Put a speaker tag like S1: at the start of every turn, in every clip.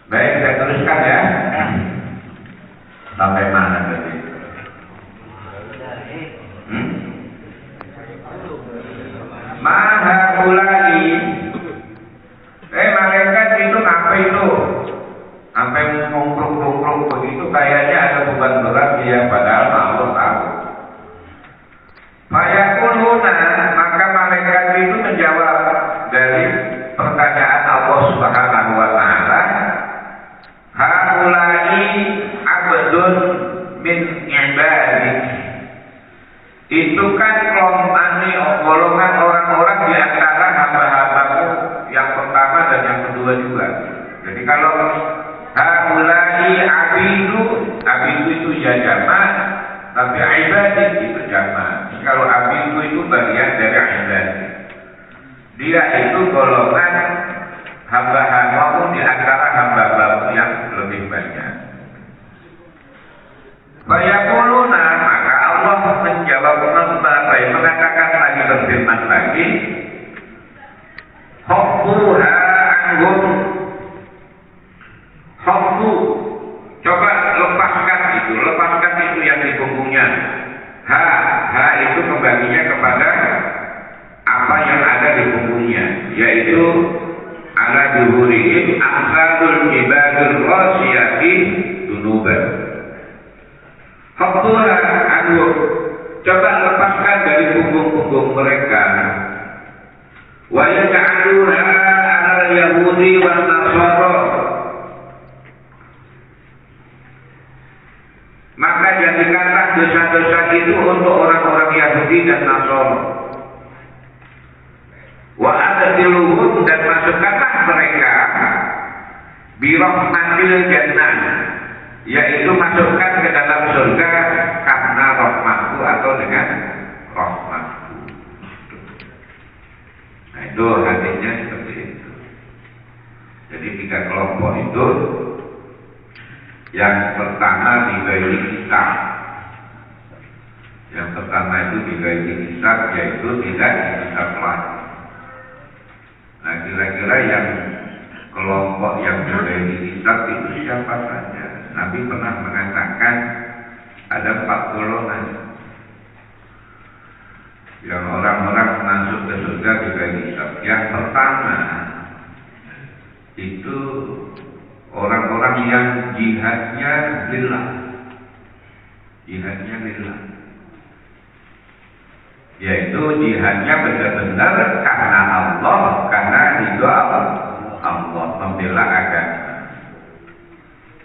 S1: Baik, saya teruskan ya. Sampai mana tadi? Maha ulai. Malaikat itu apa itu? Sampai mengkruk-kruk begitu kayaknya ada beban berat dia, padahal Allah tahu. Fayaquluna, maka malaikat itu menjawab dari pertanyaan Allah Subhanahu wa taala, haulai abdun min ibadik. Itu kan golongan orang-orang di antara hamba-hambamu yang pertama dan yang kedua juga. Jadi kalau haulai abidu itu ya jamak, tapi ibadik itu jamak. Kalau abidu itu bagian dari ibadik. Dia itu golongan hamba-hambamu di antara hamba-hambamu yang lebih banyak. Fayaquluna, maka Allah menjawab mengatakan lagi, berfirman lagi, hubbuha anhum. Hubbu, coba lepaskan itu yang di punggungnya. Ha itu kembalinya kepada apa yang ada di punggungnya, yaitu ala duhurihim amsalul ibadul rasiyati dunuban. Hubbuha anhum, coba lepaskan dari punggung-punggung mereka. Wa yaj'aluha 'alal yahudi wan nasara, maka jadikanlah dosa-dosa itu untuk orang-orang Yahudi dan Nasara. Wa adkhiluhum, dan masukkanlah mereka bi rahmatil jannah, yaitu masukkan ke dalam surga karena rahmatku atau dengan rahmatku. Nah itu hadisnya seperti itu. Jadi 3 kelompok itu. Yang pertama digairi hisab. Yang pertama itu digairi hisab, yaitu tidak dihisab lagi. Nah kira-kira yang kelompok yang digairi hisab itu siapa saja? Nabi pernah mengatakan ada 4 golongan. Yang orang-orang masuk ke surga digairi hisab. Yang pertama itu orang-orang yang jihadnya lillah. Yaitu jihadnya benar-benar karena Allah, karena ridho Allah, membela agama.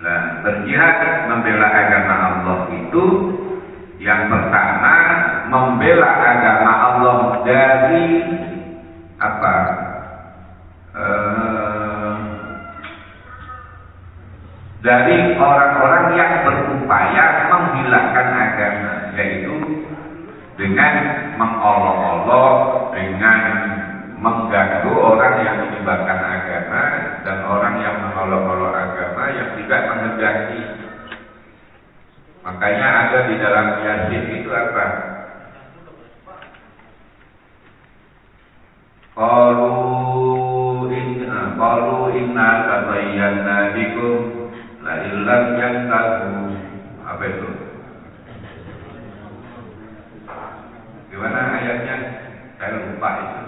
S1: Nah, berjihad membela agama Allah itu yang pertama, membela agama Allah dari apa? Dari orang-orang yang berupaya menghilangkan agama, yaitu dengan mengolok-olok, dengan mengganggu orang yang menyebarkan agama, dan orang yang mengolok-olok agama yang tidak menghendaki. Makanya ada di dalam Yasin itu apa? Qalu inna tabayyana bikum la illam yantahu. Apa itu? Gimana ayatnya? Saya lupa itu.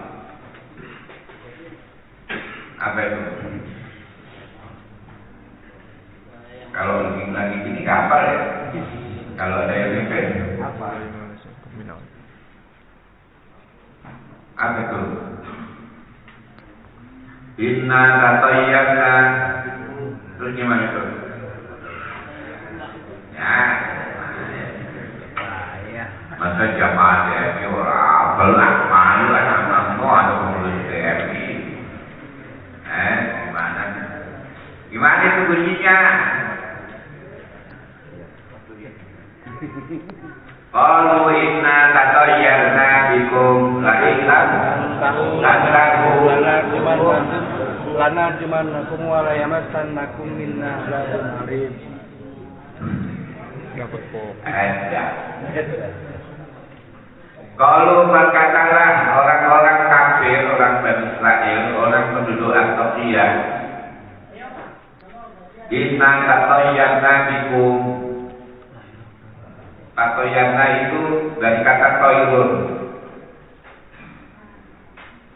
S1: Apa itu? Kalau lagi gini kapal ya? Kalau ada yang mikir apa itu? Inna tatayyana. Terus gimana itu? Masa jamaah DMI orang belak malu anak-anakmu ada pengurus DMI. Gimana itu bunyinya? Qalu inna tatayyarna bikum la illam lantahu lana jumannakum wa la yamassannakum minna azabun alim. Dapat kok. Kalau berkatalah orang-orang kafir, orang Bani Israel, orang penduduk Antioquia, inna tatoyyana bikum. Tatoyyana itu dari kata toirun.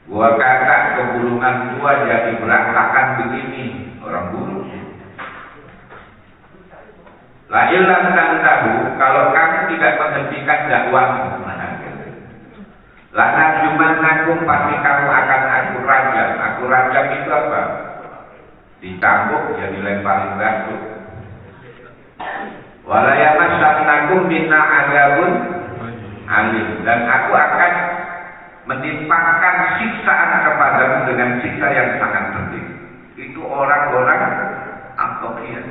S1: Gua kata keburungan gua jadi berantakan begini, orang burung. La ilam tahu kalau kamu tidak menghentikan dakwahmu, lana cuman nakum pasti kamu akan aku rajam. Aku rajam itu apa? Dicambuk jadi lemparin batu. Walayamasanakum minna azabun alim, dan aku akan menimpakan siksaan kepadamu dengan siksa yang sangat pedih. Itu orang-orang Antiokhia.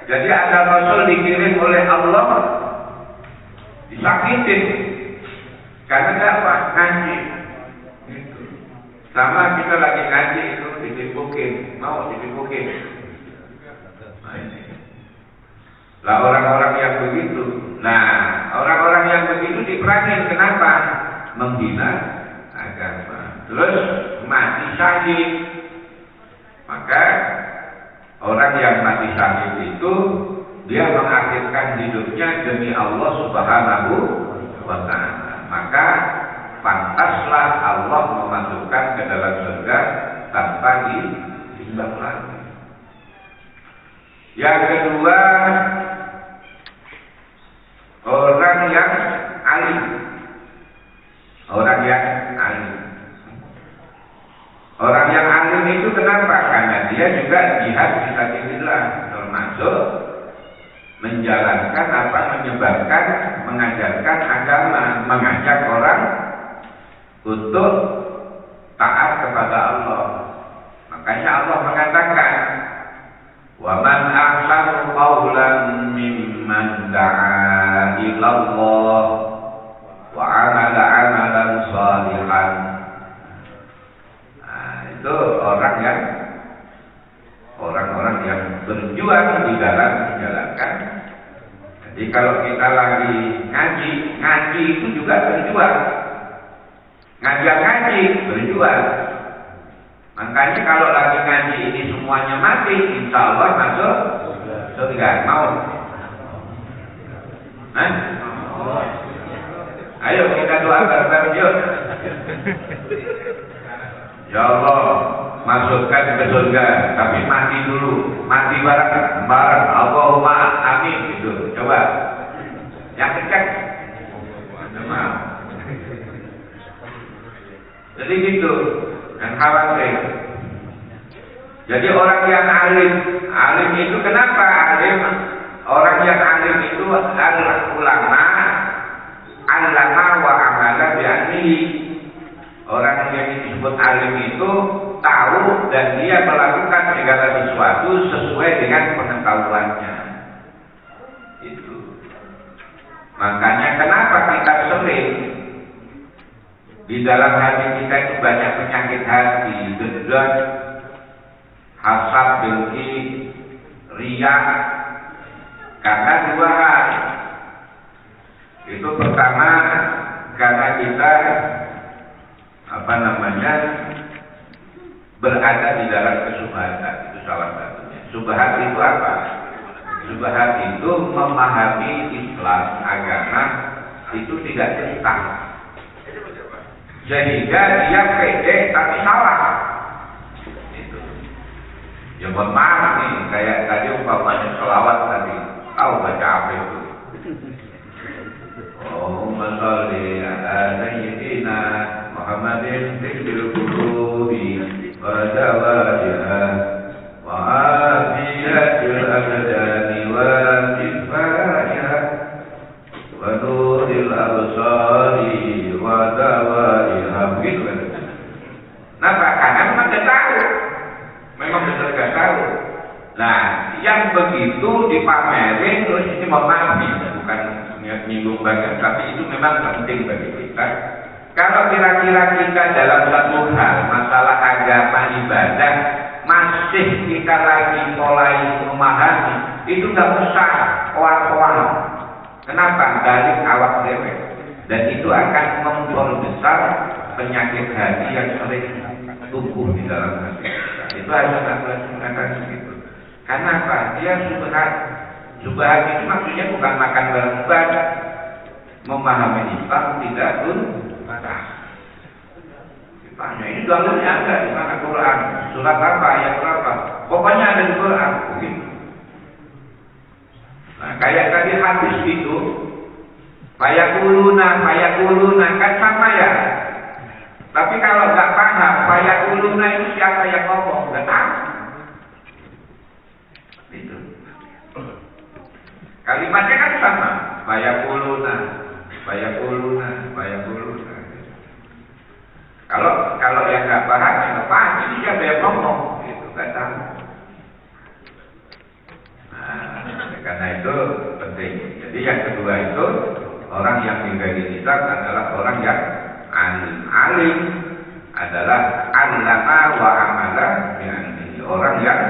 S1: Jadi ada Rasul dikirim oleh Allah disakitin karena apa? Ngaji. Gitu. Sama kita lagi ngaji itu ditipukin, mau ditipukin. Lah orang-orang yang begitu, orang-orang yang begitu diperangin kenapa? Menghina agama, terus mati syahid. Maka orang yang mati syahid itu dia mengakhirkan hidupnya demi Allah Subhanahu wa ta'ala. Maka pantaslah Allah memasukkan ke dalam surga tanpa ditimbang lagi. Yang kedua, orang yang alim. Orang yang alim. Orang yang alim itu kenapa? Karena dia juga jihad fisabilillah, termasuk menjalankan apa? Menyebarkan, mengajarkan agama, mengajak orang untuk taat kepada Allah. Makanya Allah mengatakan, wa man ahsanu qawlan mimman da'a ila Allah wa 'amala 'amalan shalihan. Itu orang-orang yang berjuang di dalam menjalankan. Jadi kalau kita lagi ngaji itu juga berjuang. Ngaji berjuang. Makanya kalau lagi ngaji ini semuanya mati, insya Allah masuk surga. Mau? Hah? Ayo kita doa bareng yuk. Ya Allah, masukkan ke surga, tapi mati dulu, mati bareng. Allahumma amin gitu. Coba, yang kencang. Maaf. Jadi gitu, yang khawatir. Jadi orang yang alim itu kenapa alim? Orang yang alim itu adalah ulama, allama wa amala bi'ilmihi. Orang yang disebut alim itu tahu dan dia melakukan segala sesuatu sesuai dengan pengetahuannya. Itu. Makanya kenapa kita sering di dalam hati kita itu banyak penyakit hati, dendam, hasad, dengki, riya, karena dua hal. Itu pertama karena kita berada di dalam kesubhatan, itu salah satunya. Subhat itu apa? Subhat itu memahami Islam, agama itu tidak tuntas, sehingga dia pede tapi salah. Itu. Ya mohon maaf nih, kayak tadi umpamanya selawat tadi, tahu baca apa itu? Allahumma sholli ala sayyidina Muhammadin fil qulubi wa dawaiha wa afiyatil abdani wa kifayah wa nuril absari wa dawaiha. Begitu kan? Kenapa? Karena memang gak tahu. Memang benar gak tahu. Nah, yang begitu dipamerin terus ini mohon maaf nih, bukan nyinggung banget, tapi itu memang penting bagi kita. Kalau kira-kira kita dalam satu hal, masalah agama ibadah, masih kita lagi mulai memahami, itu nggak usah koar-koar. Kenapa? Dari awak dewek. Dan itu akan memperbesar penyakit hati yang sering tumbuh di dalam hati kita. Itu harus mengatakan begitu. Karena apa? Dia subhat. Subhat itu maksudnya bukan makan barang ibadah. Memahami Islam tidak tuntas. Tanya, ini dalilnya ada di mana Quran? Surat apa? Ayat berapa? Pokoknya ada di Quran. Begitu. Nah, kayak tadi hadis itu, fayakuluna kan sama ya. Tapi kalau nggak paham, fayakuluna itu siapa yang ngomong? Nggak tahu. Itu. Kalimatnya kan sama. Fayakuluna. Kalau yang nggak paham, yang nggak paham ini siapa yang ngomong? Itu nggak tahu. Nah, karena itu penting. Jadi yang kedua itu orang yang mengkaji kitab adalah orang yang alim. Alim adalah allama wa amala, yani orang yang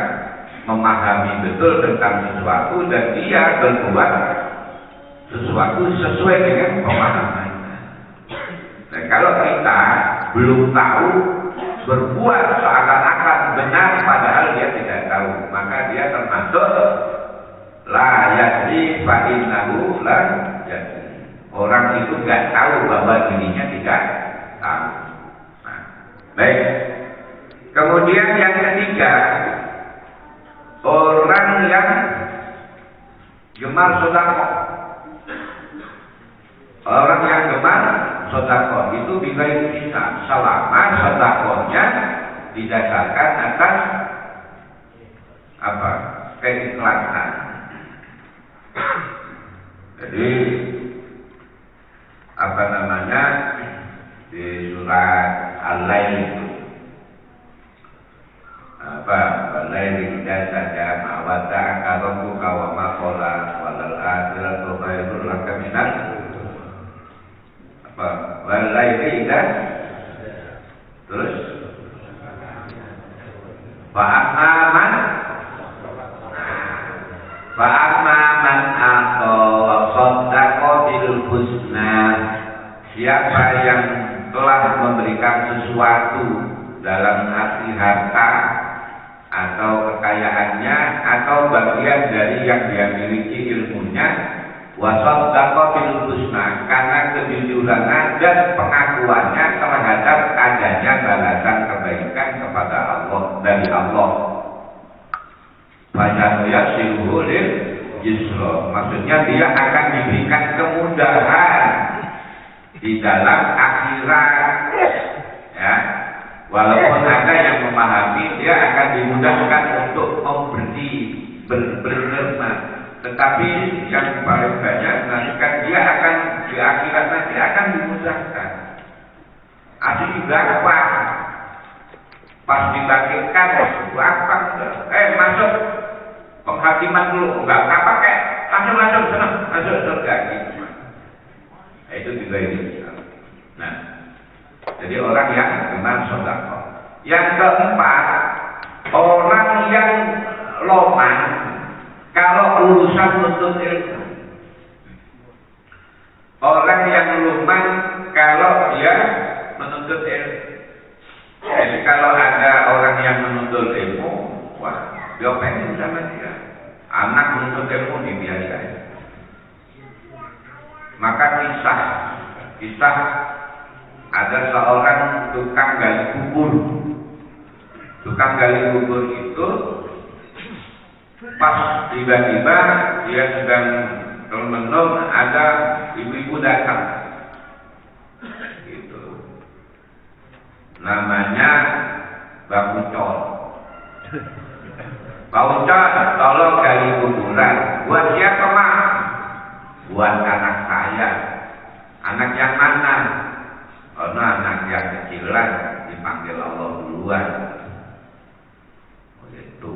S1: memahami betul tentang sesuatu dan dia berbuat sesuatu sesuai dengan pemahaman. Dan kalau kita belum tahu berbuat seakan-akan benar padahal dia tidak tahu, maka dia termasuk la yadri fa innahu la yadri. Orang itu nggak tahu bahwa dirinya tidak tahu. Nah, baik. Kemudian yang ketiga, orang yang gemar sedekah. Orang yang gemar sedekah itu bisa selama sedekahnya didasarkan atas apa? Keikhlasan. Jadi apa namanya di surat Al-Lail itu apa? Al-Lail tidak saja mawadda rabbuka wa ma qala walal akhiratu khairul laka minal apa? Wal-Lail tidak terus fa'aman atau sadaqah bil husna. Siapa yang telah memberikan sesuatu dalam arti harta atau kekayaannya atau bagian dari yang dia miliki ilmunya, wa sadaqah bil husna, karena kejujuran dan pengakuannya terhadap adanya balasan kebaikan kepada Allah dari Allah. Banyak yasiruhu lil yusra, maksudnya dia akan diberikan kemudahan di dalam akhirat, ya. Walaupun ada yang memahami dia akan dimudahkan untuk memberi berderma, tetapi yang paling banyak menantikan dia akan di akhirat nanti akan dimudahkan. Asli gampang, pas dibangkitkan gampang, masuk penghakiman dulu, nggak pakai, langsung senang, masuk surga gitu. Itu juga ini. Nah, jadi orang yang gemar sedekah. Yang keempat, orang yang loman kalau urusan menuntut ilmu. Orang yang loman kalau dia menuntut ilmu. Jadi kalau ada orang yang menuntut ilmu, wah, dia pengen sama dia. Anak menuntut ilmu dibiasakan. Maka kisah ada seorang tukang gali kubur. Tukang gali kubur itu pas tiba-tiba dia sedang termenung, ada ibu-ibu datang. Gitu. Namanya Bang Ucon. Bang Ucon, tolong gali kuburan. Buat siapa, Mak? Buat anak saya. Anak yang mana? Oh, anak yang kecilan dipanggil Allah duluan. Oh itu.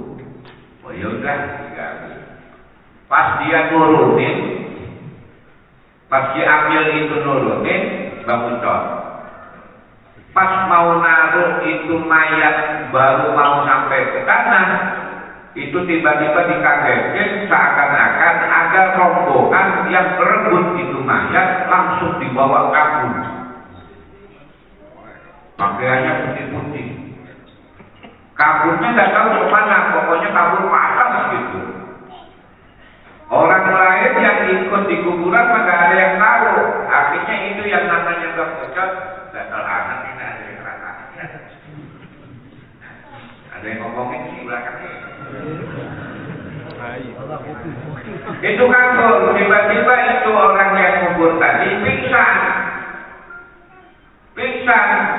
S1: Oh yaudah, digali. Pas dia nurunin, pas diambil itu nurunin, Bang Ucon. Pas mau naruh itu mayat baru mau sampai ke tanah, itu tiba-tiba dikagetin seakan-akan ada rombongan yang berebut itu mayat langsung dibawa kabur. Pakaiannya putih-putih, Kaburnya nggak tahu kemana, pokoknya kabur patas gitu. Orang lain yang ikut di kuburan mah nggak ada yang tahu. Akhirnya itu yang namanya bocor, gatal anak ini ada yang rata. Ada yang ngomongin di belakangnya. Itu kabur, tiba-tiba itu orang yang kubur tadi pingsan.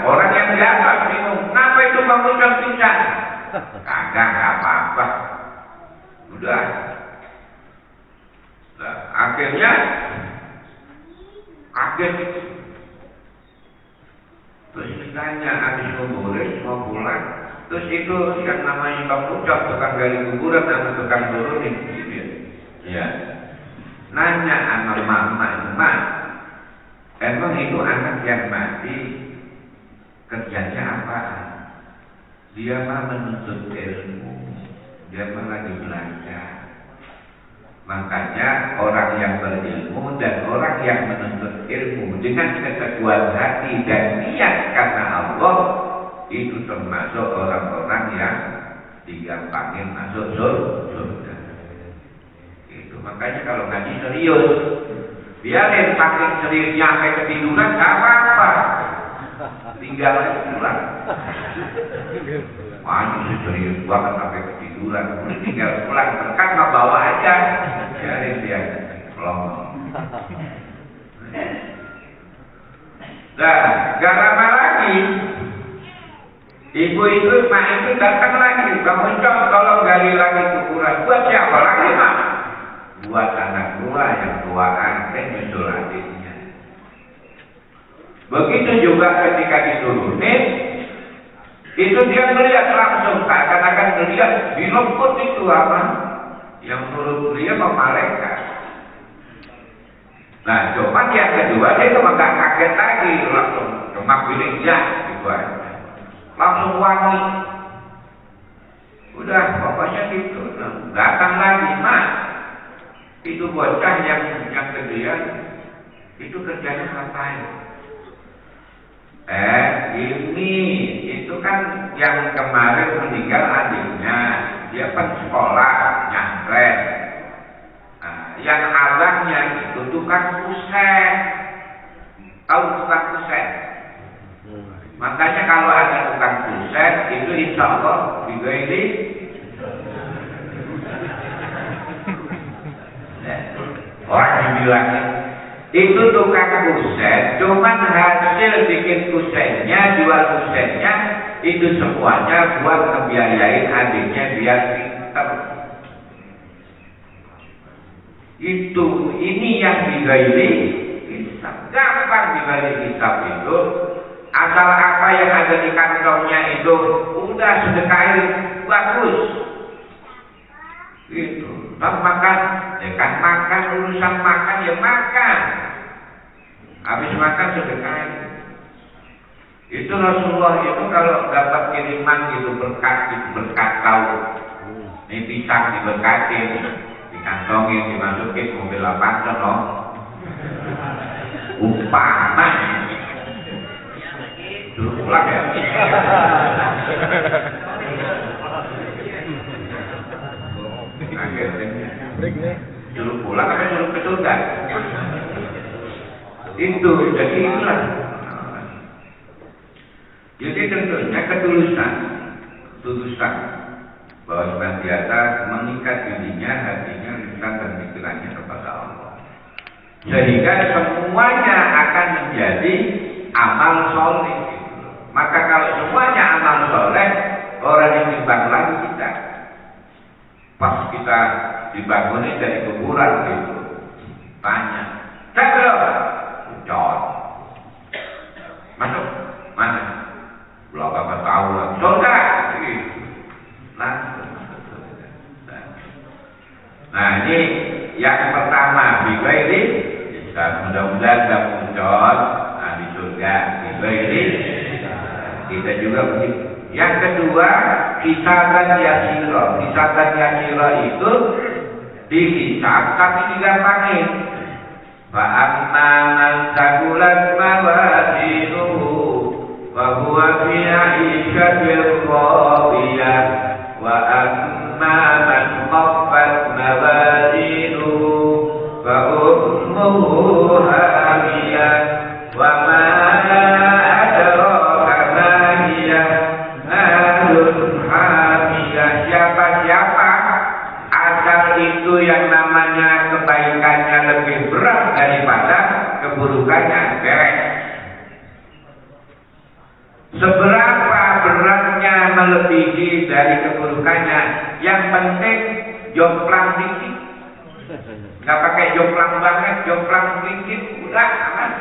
S1: Orang yang di atas bingung, kenapa itu Bang Ucap pingsan? Kagak, nggak apa-apa. Udah. Nah, akhirnya kaget. Terus ditanya, habis kuburin mau pulang. Terus itu yang namanya Bang Ucap, tukang gali kuburan sama tukang turunin, gitu ya. Nanya sama mama, emang itu anak yang mati kerjanya apa? Dia mah menuntut ilmu, dia mah lagi belajar. Makanya orang yang berilmu dan orang yang menuntut ilmu dengan keteguhan hati dan niat karena Allah, itu termasuk orang-orang yang digampangin masuk surga. Itu makanya kalau ngaji serius, biarin pakai serius sampai ketiduran gak apa-apa, tinggal pulang. Wah, ini serius banget sampai ketiduran, tinggal pulang, berkat mau bawa aja, biarin dia pelong. Nah, gak lama lagi ibu itu, mak itu datang lagi, Bang Ucap tolong gali lagi kuburan. Buat siapa lagi, Mak? Buat anak gua yang tuaan dan nyusul adiknya. Begitu juga ketika diturunin, itu dia melihat langsung, akan melihat di lembut itu apa? Yang turun dia malaikat. Nah, cuma yang kedua dia cuma gak kaget lagi, langsung cuma pilih ya, gitu aja. Langsung wangi. Udah, pokoknya gitu. Datang lagi, Mak. Itu bocah yang kegedean, itu kerjanya ngapain? Ini, itu kan yang kemarin meninggal adiknya. Dia kan sekolah, nyantren. Nah, yang abangnya itu tukang kusen. Tahu tukang kusen? Makanya kalau ada tukang kusen, itu insya Allah juga ini orang dibilangnya itu tukang kusen, cuman hasil bikin kusennya, jual kusennya, itu semuanya buat ngebiayain adiknya biar pinter. Ini yang digali hisab. Gampang digali hisab itu. Asal apa yang ada di kantongnya itu udah sedekahin, bagus. Gitu. Kan makan, ya kan makan, urusan makan ya makan. Habis makan sedekahin. Itu Rasulullah itu kalau dapat kiriman gitu berkat tahu. Ini pisang diberkatin, dikantongin, dimasukin mobil Avanza, no? Umpama. Suruh pulang ya. Suruh pulang apa suruh ke surga? Itu jadi itulah. Jadi tentunya ketulusan bahwa senantiasa mengikat dirinya, hatinya, lisan dan pikirannya kepada Allah. Sehingga semuanya akan menjadi amal soleh. Maka kalau semuanya amal soleh, orang yang timbang lagi kita. Pas kita dibangunin dari kuburan itu, tanya, "Cakep, Ucap, masuk mana?" Belum apa tahu lah, "Surga." Nah ini yang pertama, bibairi, mudah-mudahan gak muncul di surga, bibairi. Kita juga begitu. Yang kedua, hisaban yasira. Hisaban yasira itu dihisab tapi digampangin. Fa amma man taqulat mawazinuhu wa huwa fi 'ishatin radiyah. keburukannya beres. Seberapa beratnya melebihi dari keburukannya, yang penting jomplang dikit. Nggak pakai jomplang banget, jomplang dikit, udah aman.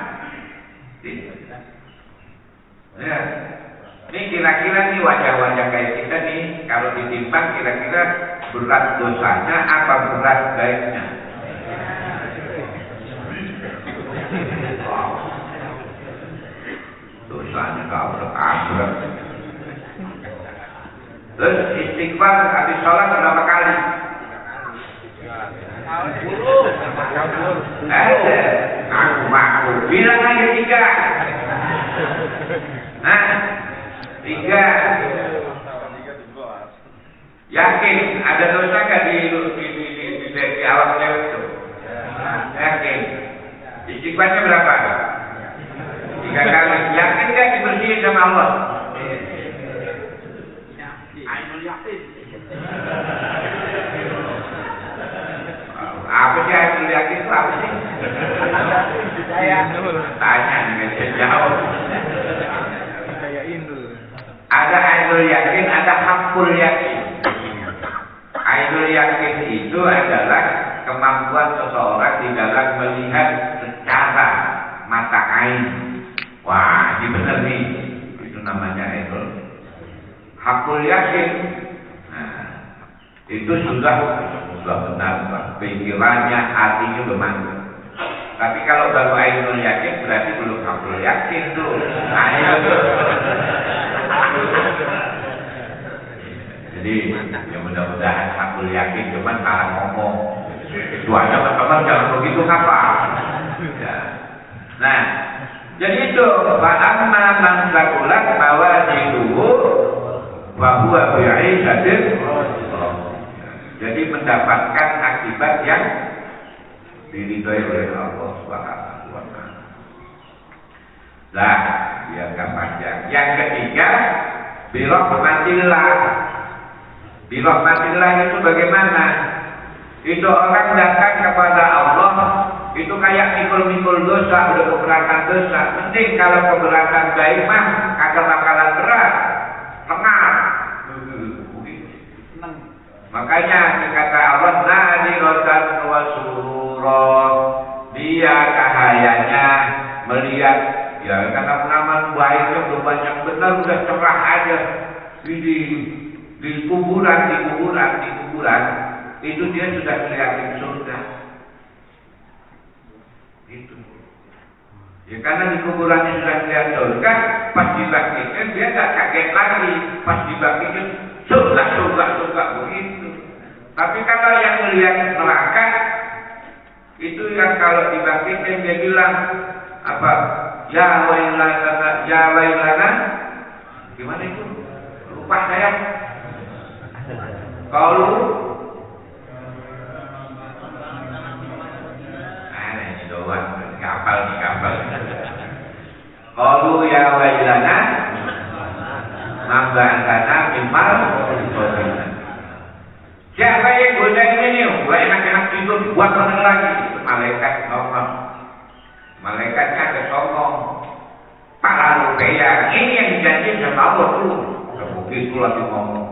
S1: Ya. Ini kira-kira nih wajah-wajah kayak kita nih, kalau ditimbang kira-kira berat dosanya apa berat baiknya? Dosanya kau berkabrak. Terus istighfar habis sholat berapa kali? 10. Aku bilang lagi 3. Nah, 3. Yakin ada dosa nggak di awak lewat itu? Yakin. Istighfarnya berapa? 3 kali. Yakin nggak dibersihin sama Allah? Ainul yakin. Apa sih ainul yakin itu apa sih? Tanya nih meja jauh. Ada ainul yakin, ada hakul yakin. Ainul yakin itu adalah kemampuan seseorang di dalam melihat secara mata ain. Wah, ini benar nih. Itu namanya ainul. Hakul yakin. Nah, itu sudah benar, pikirannya, hatinya bermanfaat. Tapi kalau baru ainul yakin berarti belum hakul yakin tuh. Nah, itu. Jadi ya mudah-mudahan hakul yakin, cuman salah ngomong. Itu aja teman-teman jangan begitu apa. Ya. Nah, jadi itu fa'amma man saqulat mawazinuhu wa huwa fi 'ishatin. Jadi mendapatkan akibat yang diridhoi oleh Allah Subhanahu wa taala. Lah, ya enggak panjang. Yang ketiga, birahmatillah. Birahmatillah itu bagaimana? Itu orang datang kepada Allah, itu kayak mikul-mikul dosa, udah keberatan dosa. Mending kalau keberatan baik mah kagak bakalan berat, lengar. Makanya kata Allah, nadiratan wa surur. Dia cahayanya melihat, ya karena pengalaman baiknya udah banyak benar, udah cerah aja di kuburan itu dia sudah melihat surga. Itu. Ya karena di kuburannya sudah melihat surga, pas dibangkitkan dia nggak kaget lagi, pas dibangkitkan surga begitu. Tapi kalau yang melihat neraka itu yang kalau dibangkitkan dia bilang apa? Ya wailana, gimana itu? Lupa saya. Kalau ini doang, kapal. Kalau ya wailana, mambahana mimmal. Siapa yang godain ini? Gua enak-enak tidur, buat bener lagi. Malaikat ngomong. Malaikatnya ada sombong. Para rupiah, ini yang dijanjiin sama Allah dulu. Begitu lagi ngomong.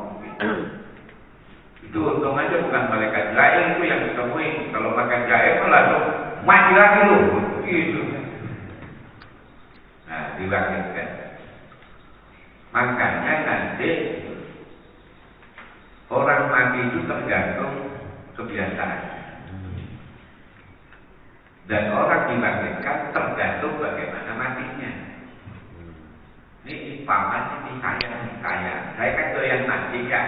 S1: Itu untung aja bukan malaikat Jail itu yang ditemuin. Kalau makan Jail lalu mati lagi lu. Begitu. Nah, dibangkitkan. Makanya nanti orang mati itu tergantung kebiasaan. Dan orang dibangkitkan tergantung bagaimana matinya. Ini paman ini saya. Saya kan doyan mati ya.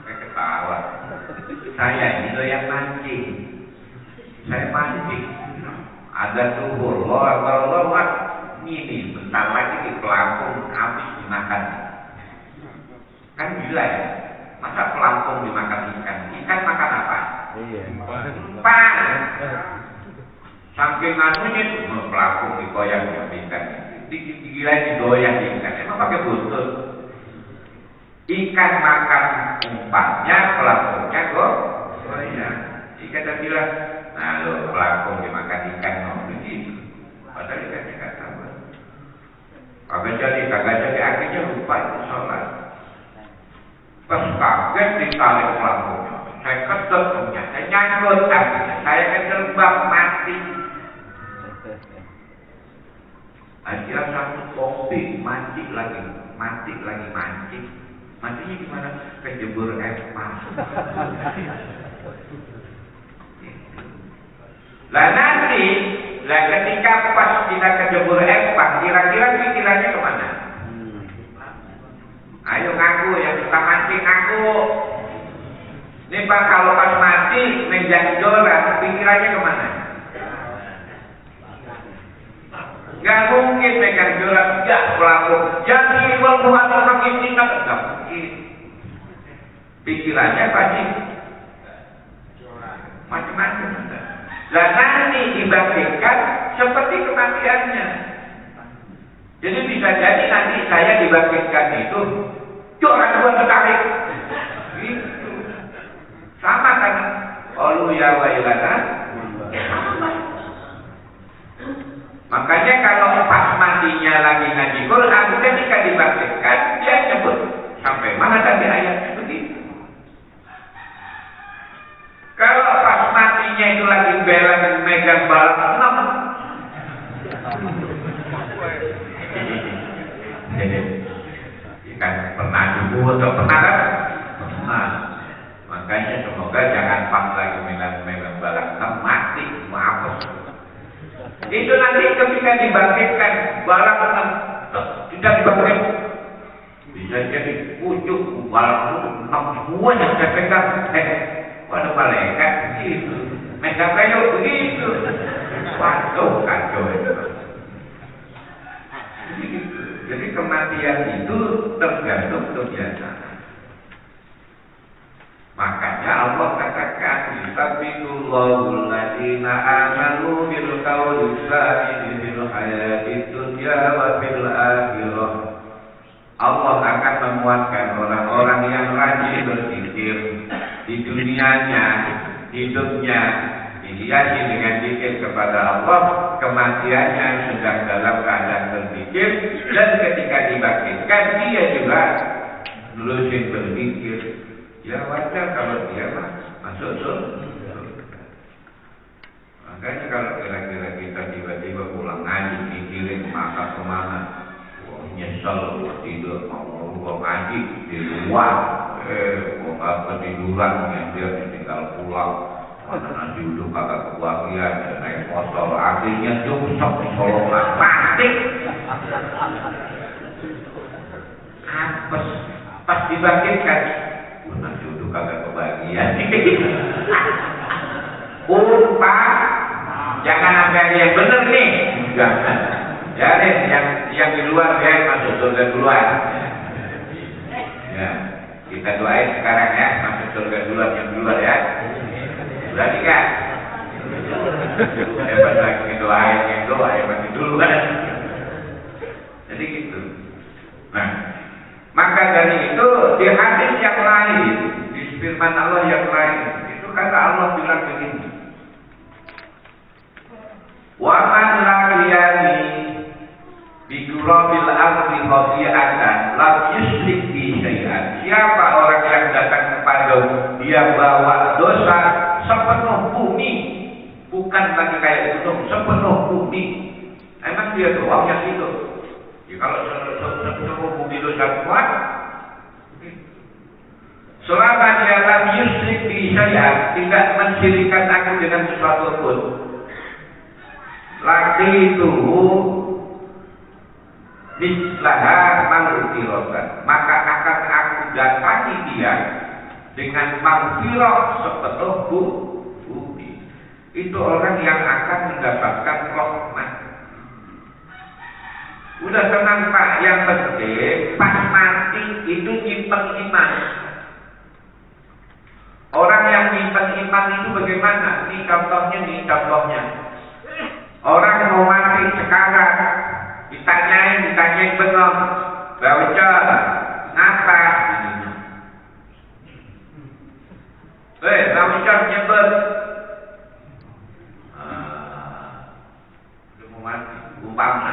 S1: Saya ketawa. Saya ini doyan mancing. Saya mancing. Ada tuhur, Allah, ini bentar lagi di pelampung habis dimakan. Kan gila ya. Masa pelampung dimakan ikan? Ikan makan apa? Pan. Saking anunya itu pelampung digoyang ikan. Gila digoyang ikan. Emang pakai buntut? Ikan makan umpannya, pelampungnya goyang. Ikan bilang, nah lo pelampung dimakan ikan, malaikatnya nggak sabar. Kagak jadi akhirnya lupa itu sholat. Pas kaget ditarik pelakunya, saya ketet ternyata nyangkut akhirnya saya keterbang mati. Akhirnya satu kopi mati lagi mancing. Matinya gimana? Kejebur es masuk. Lah nanti, ketika pas kita kejebur es pas, kira-kira pikirannya kemana? Ayo ngaku yang suka mancing ngaku. Ini Pak kalau pas mati megang joran, pikirannya kemana? Gak mungkin megang joran, gak pelaku. Jadi membuat orang ini gak mungkin. Pikirannya pasti macam-macam. Dan nanti dibangkitkan seperti kematiannya. Jadi bisa jadi nanti saya dibangkitkan itu joran dua tertarik. Gitu. Sama kan? Qalu ya wailana. Sama. Makanya kalau pas matinya lagi ngaji Quran, ketika dibangkitkan dia nyebut sampai mana tadi ayatnya begitu. Kalau pas matinya itu lagi bela dan megang balap enam. Kan pernah dulu atau pernah kan? Pernah. Makanya semoga jangan pas lagi megang balap enam mati, maaf. Itu nanti ketika dibangkitkan balap enam tidak dibangkit, bisa jadi pucuk balap enam semua yang saya pegang. Pada malaikat begitu, megang kayu begitu, waduh kacau itu. Jadi kematian itu tergantung kebiasaan. Makanya Allah katakan, "Yusabbiqullahu alladziina aamanu bil qawli tsabiti fil hayatid dunya wa fil akhirah." Allah akan menguatkan orang-orang yang rajin berzikir di dunianya, hidupnya dihiasi dengan zikir kepada Allah, kematiannya sedang dalam keadaan berzikir, dan ketika dibangkitkan dia juga nerusin berzikir. Ya wajar kalau dia masuk surga. Makanya kalau kira-kira kita tiba-tiba pulang ngaji mikirin maka kemana, wah nyesel tidur mau ngaji di luar, nggak ketiduran yang dia tinggal pulang. Nanti udah kagak kebahagiaan dan naik motor akhirnya nyungsep di kolongan plastik. Apes pas dibangkitkan, nanti udah kagak kebahagiaan. Jangan sampai ada yang bener nih. Jangan. Jadi yang di luar dia masuk surga duluan. Ya, kita doain sekarang ya masuk surga duluan yang duluan ya. Berarti kan? Hebat lagi doain yang doa hebat duluan. Jadi gitu. Nah, maka dari itu di hadis yang lain, di firman Allah yang lain, itu kata Allah bilang begini. Wa man laqiyani bi qurabil ardi khati'atan lam yusyrik bi syai'an. Siapa orang yang datang kepada dia bawa dosa sepenuh bumi, bukan lagi kayak gunung, sepenuh bumi. Emang dia doang yang itu? Ya kalau sepenuh bumi dosa kuat, selama dia lam yusyrik bi syai'an, tidak mensyirikkan aku dengan sesuatu pun, lagi itu mislaha maghfiratan, maka akan aku datangi dia dengan maghfirah sepenuh bumi. Itu orang yang akan mendapatkan rahmat. Udah tenang Pak, yang penting pas mati itu nyimpen iman. Orang yang nyimpen iman itu bagaimana? Ini contohnya. Orang mau mati sekarang, ditanyain benar, baca, ngapa? Baca nyebut, udah mau mati, umpama.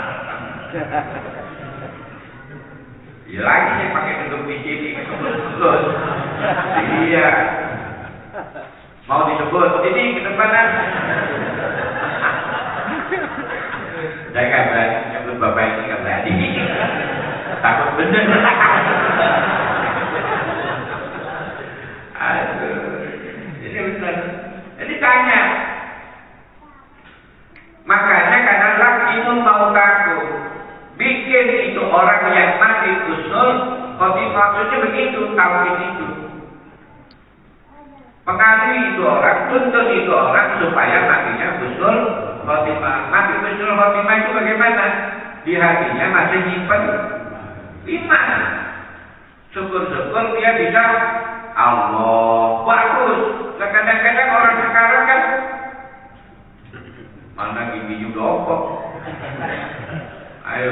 S1: Ya lagi yang pakai bentuk ini sebut. Iya. Mau disebut ini ke depanan. Saya nggak berani, sebelum bapak ini nggak berani. Takut bener. Aduh, ini benar. Jadi tanya. Makanya karena laki itu mau takut, bikin itu orang yang mati usul, maksudnya begitu, tauhid itu. Pengaruhi itu orang, tuntut itu orang supaya matinya usul khotimah. Mati usul khotimah itu bagaimana? Di hatinya masih nyimpen iman. Syukur-syukur dia bisa Allah bagus. Kadang-kadang orang sekarang kan mana gigi juga opok. Ayo,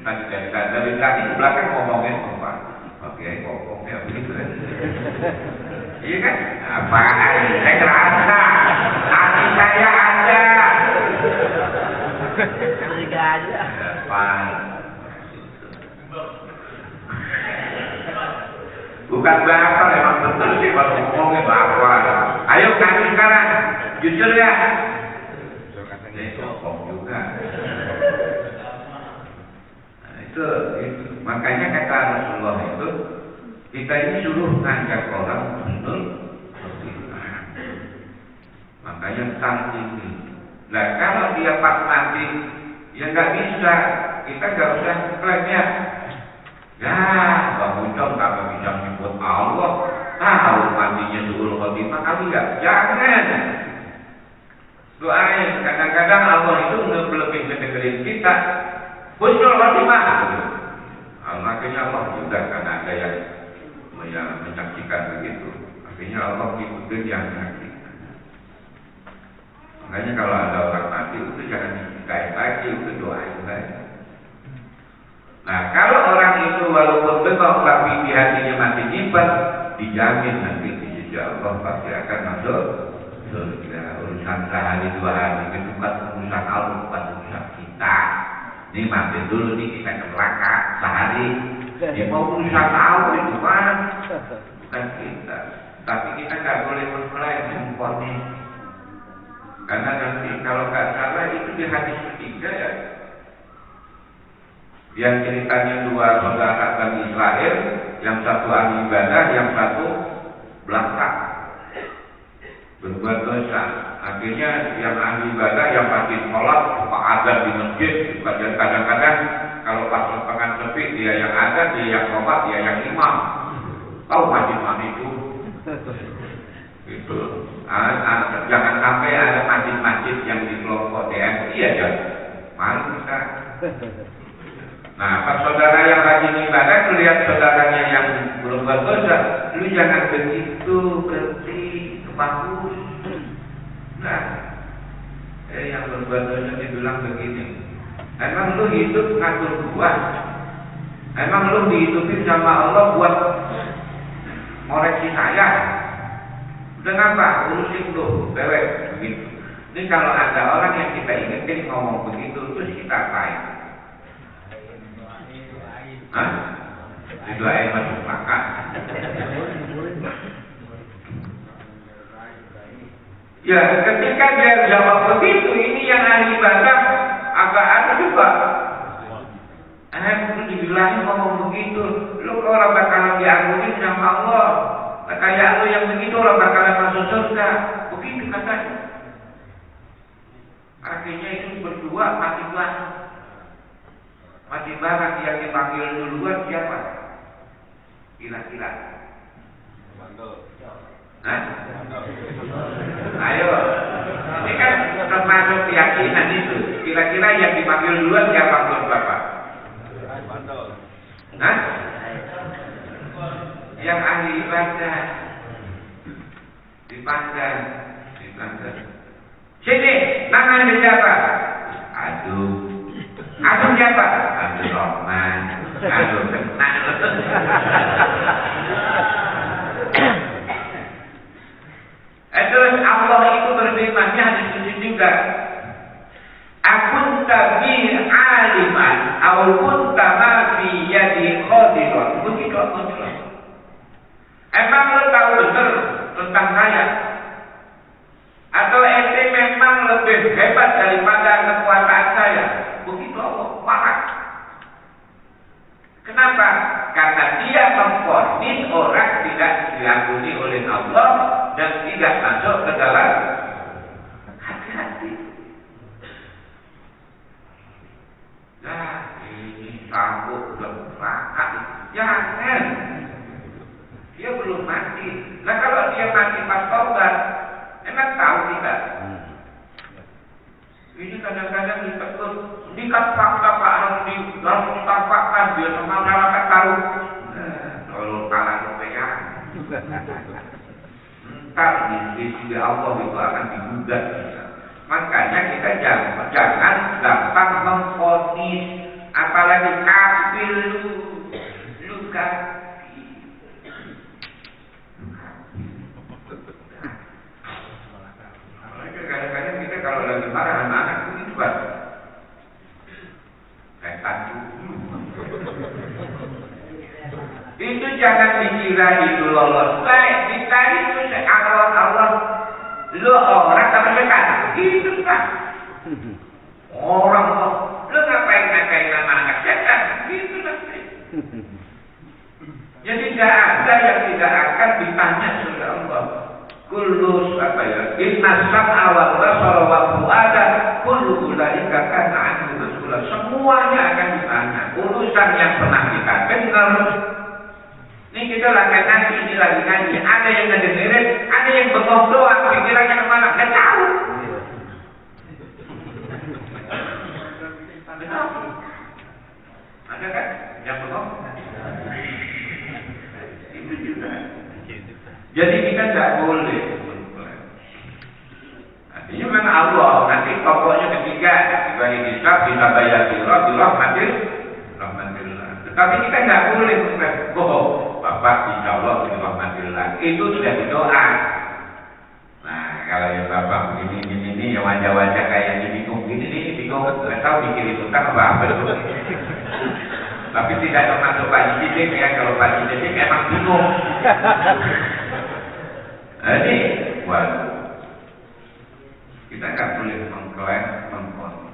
S1: dari tadi ke belakang ngomongin apa? Oke, opoknya begitu. Iya kan? Apaan? Saya kerasa hati saya ada.
S2: Juga ada.
S1: Apaan? Bukan baper, emang betul sih kalau ngomongnya baper. Ayo kasih sekarang, jujur ya. Sokong juga. Nah, itu. Makanya kata Rasulullah itu, kita ini suruh ngajak orang untuk beriman. Makanya ini. Nah kalau dia pas mati, ya nggak bisa. Kita nggak usah klaimnya. Ya, Bang Ucok kalau bisa menyebut Allah, tahu matinya suhul khotimah kali nggak? Jangan. Doain. Kadang-kadang Allah itu lebih mendengarin kita. Husnul khotimah. Makanya Allah juga karena ada yang menyaksikan begitu. Akhirnya Allah ikutin yang menyaksikan. Makanya kalau ada orang mati itu jangan dikain lagi, itu doain saja. Nah kalau orang itu walaupun bengok tapi di hatinya masih nyimpan, dijamin nanti di sisi Allah pasti akan masuk surga. Urusan sehari dua hari itu bukan urusan Allah, bukan urusan kita. Ini mati dulu nih kita ke neraka sehari. Dia mau urusan Allah itu kan bukan kita. Tapi kita nggak boleh mengklaim handphone. Karena nanti kalau nggak salah itu di hadis ketiga ya. Yang ceritanya dua saudara Bani Israel, yang satu ahli ibadah, yang satu belakang berbuat dosa. Akhirnya yang ahli ibadah yang pasti sholat, suka azan di masjid, dan kadang-kadang kalau pas lapangan sepi dia yang azan, dia yang sholat, dia yang imam. Tahu masjid itu? Itu. Jangan sampai ada masjid-masjid yang di kelompok DMI aja. Mari kita. Nah, pas saudara yang rajin ibadah melihat saudaranya yang berbuat dosa, lu jangan begitu, berhenti, bagus. Nah, yang berbuat dosa dibilang begini. Emang lu hidup ngatur gua? Emang lu dihidupin sama Allah buat ngoreksi saya? Udah ngapa? Urusin lu, bewek, begitu. Ini kalau ada orang yang kita ingetin ngomong begitu, terus kita apain? Hah? Didoain masuk neraka. Ya, ketika dia jawab begitu, ini yang ahli ibadah agak ada juga. Lu dibilangin ngomong begitu, lu orang bakalan diampunin sama Allah. Kayak lu yang begitu orang bakalan masuk surga. Begitu katanya. Akhirnya itu berdua mati bareng. Mati bareng yang dipanggil duluan siapa? Kira-kira. Hah? Ayo. Ini kan termasuk keyakinan itu. Kira-kira yang dipanggil duluan siapa menurut Bapak? Hah? Yang ahli ibadah dipandang. Sini, tangan siapa? Aduh siapa? Abdul Rahman. Aduh tenang. Terus Allah itu berfirman-Nya hadis juga. Akun tabi aupun kama fi yadi qadirun. Begitu Allah. Emang lo tahu benar tentang saya? Atau ente memang lebih hebat daripada kekuasaan saya? Begitu Allah marah. Kenapa? Karena dia memvonis orang tidak diampuni oleh Allah dan tidak masuk ke dalam hati-hati. Nah, ini sambut neraka. Jangan. Dia belum mati. Nah kalau dia mati pas taubat, emang tahu kita? Ini kadang-kadang ditegur, dikat fakta Pak Ramli, harus ditampakkan biar sama masyarakat tahu. Kalau kalah kepeang, ntar di sisi Allah itu akan digugat. Makanya kita jangan gampang memvonis, apalagi kafir lu kafir. Kadang-kadang kita kalau lagi marah anak-anak itu kan setan itu jangan dikira itu lolos. Kita itu Allah lu orang sama setan itu kan orang lu ngapain nama anak setan gitu nanti. Jadi tidak ada yang tidak akan ditanya oleh Allah. Kullu inna sam'a wal basara wal fu'ada kullu ulaika kana anhu mas'ula. Semuanya akan ditanya. Urusan yang pernah kita dengar. Ini kita lagi ngaji, ini lagi ngaji. Ada yang ngedengerin, ada yang bengong doang. Pikirannya kemana? Nggak tahu. Ada kan yang bengong? Itu juga. Jadi kita tidak boleh. Artinya memang Allah nanti pokoknya ketiga dibagi hisab, kita bayar rahmatillah. Tetapi kita tidak boleh Bapak insya Allah rahmatillah. Itu sudah berdoa. Nah kalau yang Bapak begini yang wajah-wajah kayak ini bingung, nggak tahu bikin itu kan apa itu. Tapi tidak termasuk Pak Jidik ya. Kalau Pak Jidik emang bingung. Jadi, kita nggak boleh mengklaim mengkon.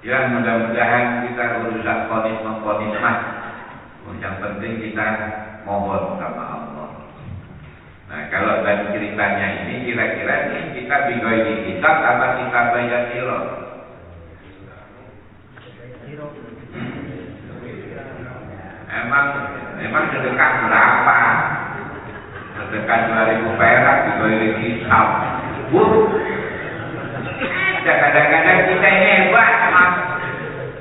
S1: Ya mudah-mudahan kita urusan mengkonis mas. Yang penting kita mohon sama Allah. Nah kalau dari ceritanya ini kira-kira ini kita bingoi di kitab apa kita bayar siro? Emang sedekah berapa? Sedekah 2.000 perak digoyang hisab. Kadang-kadang kita ini hebat, mas.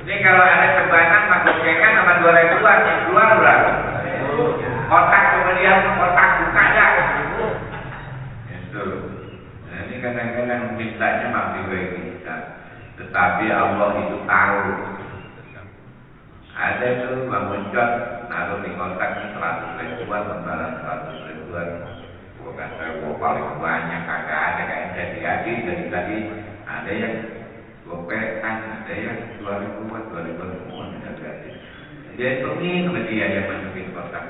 S1: Ini kalau ada sebanan masuk kekan sama 2.000-an yang keluar berapa? Kotak kemudian kotak buka dah. Itu. Nah, ini kadang-kadang mintanya masih goyang hisab. Tetapi Allah itu tahu. Ada tuh bangun jod, naruh di kotak ini 100.000-an, lembaran 100.000-an. Bukan saya paling banyak, kagak ada kayak jadi dari tadi ada yang gopekan, ada yang 2.000-an, 2.000-an tidak gratis. Dia pengen sama dia yang masukin kotak.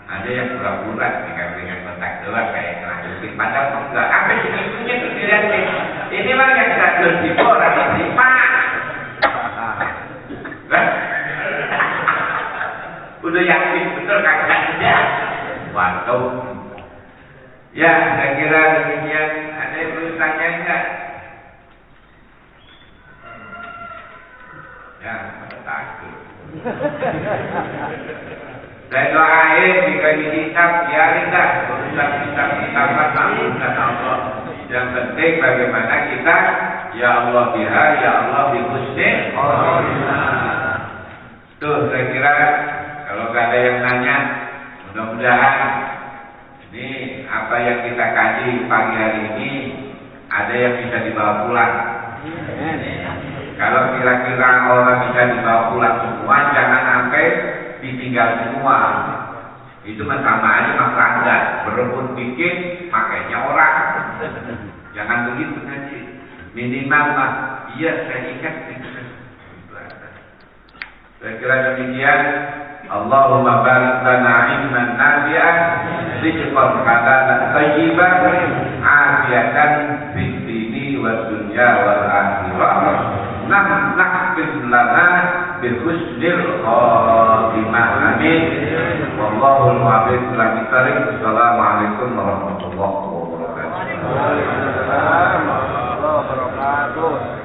S1: Ada yang pura-pura dengan kotak doang kayak ngelanjutin, padahal enggak. Apa sih itunya tuh dilihat nih? Ini mah yang gratis di orang diterima. Udah yakin betul kagak ada. Waduh. Ya, saya kira demikian. Ada yang perlu tanya enggak? Ya, pada takut. Saya doain jika di kitab biarin dah urusan kita urusan Allah. Yang penting bagaimana kita ya Allah biha, ya Allah bi husni. Tuh saya kira kalau nggak ada yang nanya, mudah-mudahan ini apa yang kita kaji pagi hari ini ada yang bisa dibawa pulang. Kalau kira-kira orang bisa dibawa pulang semua, jangan sampai ditinggal semua. Itu sama aja Mas Rangga berebut bikin makanya orang. Jangan begitu ngaji. Minimal mah, iya saya ingat itu. Saya kira demikian. Allahumma barik lana ilman nafi'an, rizqan halalan thayyiban, afiatan fid dini wad dunya wal akhirah. Nahfid lana bi husnil khatimah. Amin. Wallahul muwaffiq ila aqwamit. Assalamualaikum warahmatullahi wabarakatuh.
S2: Waalaikumsalam warahmatullahi wabarakatuh.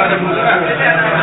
S2: Ada